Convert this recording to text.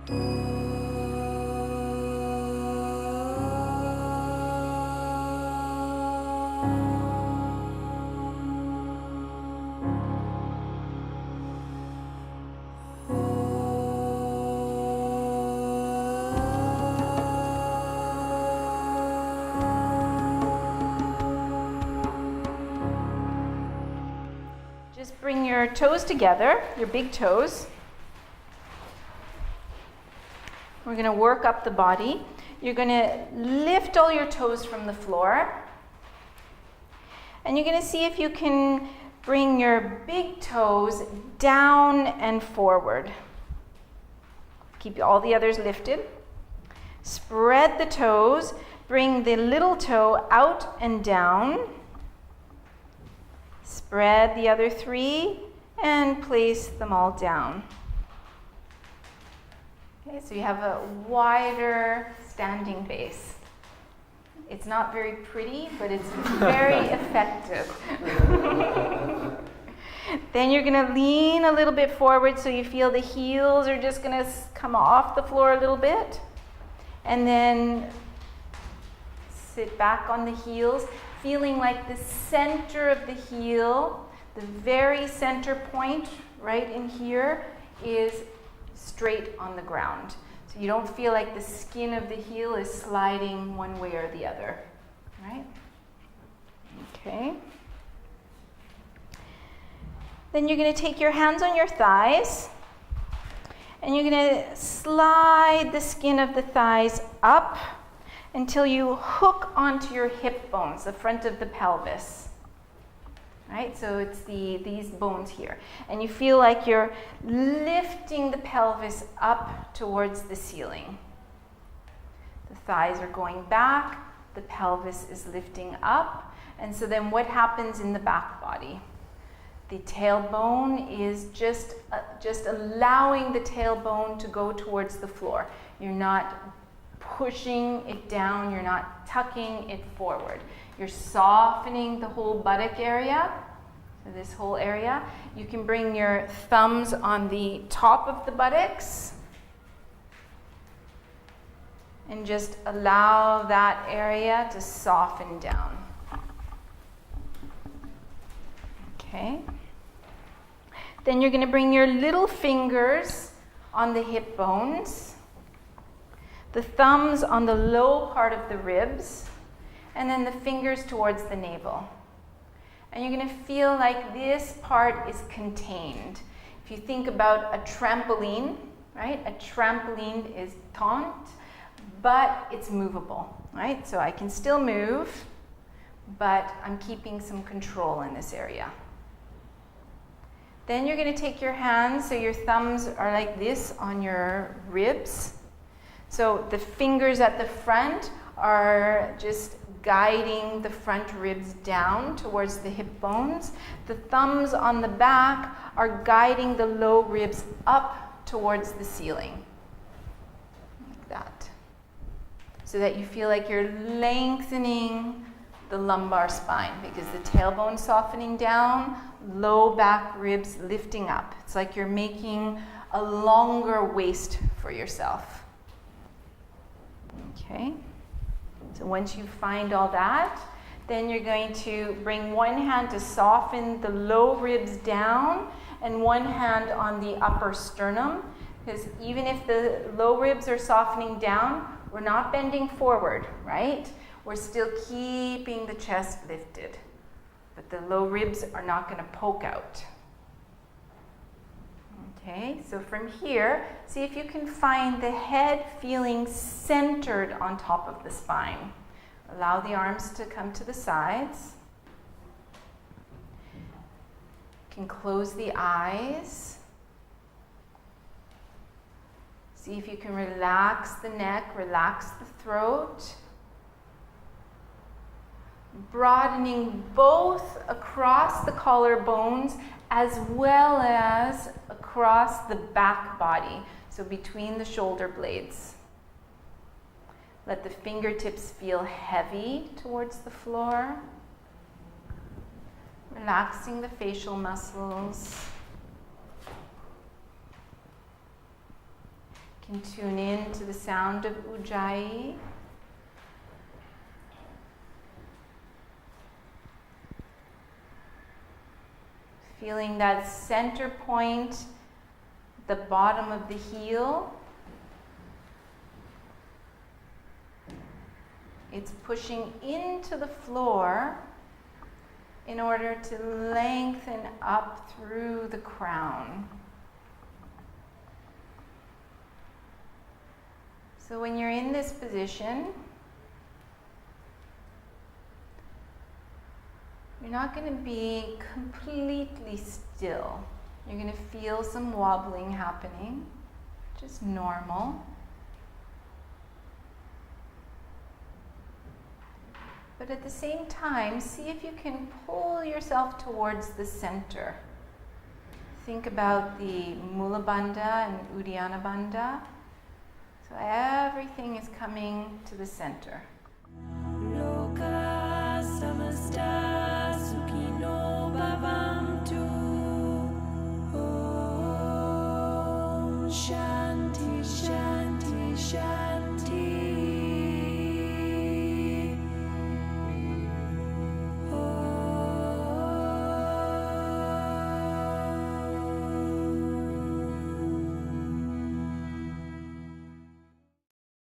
Just bring your toes together, your big toes. We're going to work up the body. You're going to lift all your toes from the floor. And you're going to see if you can bring your big toes down and forward. Keep all the others lifted. Spread the toes. Bring the little toe out and down. Spread the other three and place them all down. Okay, so you have a wider standing base. It's not very pretty, but it's very effective. Then you're going to lean a little bit forward so you feel the heels are just going to come off the floor a little bit. And then sit back on the heels, feeling like the center of the heel, the very center point right in here, is straight on the ground. So you don't feel like the skin of the heel is sliding one way or the other, right? Okay. Then you're going to take your hands on your thighs, and you're going to slide the skin of the thighs up until you hook onto your hip bones, the front of the pelvis. Right? So it's these bones here. And you feel like you're lifting the pelvis up towards the ceiling. The thighs are going back, the pelvis is lifting up. And so then what happens in the back body? The tailbone is just allowing the tailbone to go towards the floor. You're not pushing it down, you're not tucking it forward. You're softening the whole buttock area, so this whole area. You can bring your thumbs on the top of the buttocks and just allow that area to soften down. Okay. Then you're going to bring your little fingers on the hip bones, the thumbs on the low part of the ribs, and then the fingers towards the navel. And you're going to feel like this part is contained. If you think about a trampoline, right? A trampoline is taut, but it's movable, right? So I can still move, but I'm keeping some control in this area. Then you're going to take your hands, so your thumbs are like this on your ribs. So the fingers at the front are just guiding the front ribs down towards the hip bones. The thumbs on the back are guiding the low ribs up towards the ceiling. Like that. So that you feel like you're lengthening the lumbar spine, because the tailbone softening down, low back ribs lifting up. It's like you're making a longer waist for yourself. Okay, so once you find all that, then you're going to bring one hand to soften the low ribs down and one hand on the upper sternum, because even if the low ribs are softening down, we're not bending forward, right? We're still keeping the chest lifted, but the low ribs are not going to poke out. Okay, so from here, see if you can find the head feeling centered on top of the spine. Allow the arms to come to the sides. You can close the eyes. See if you can relax the neck, relax the throat. Broadening both across the collarbones as well as across the back body, so between the shoulder blades. Let the fingertips feel heavy towards the floor. Relaxing the facial muscles. You can tune in to the sound of Ujjayi. Feeling that center point, the bottom of the heel. It's pushing into the floor in order to lengthen up through the crown. So when you're in this position, you're not going to be completely still. You're going to feel some wobbling happening, which is normal. But at the same time, see if you can pull yourself towards the center. Think about the Mula Bandha and Uddiyana Bandha. So everything is coming to the center. Loka samasta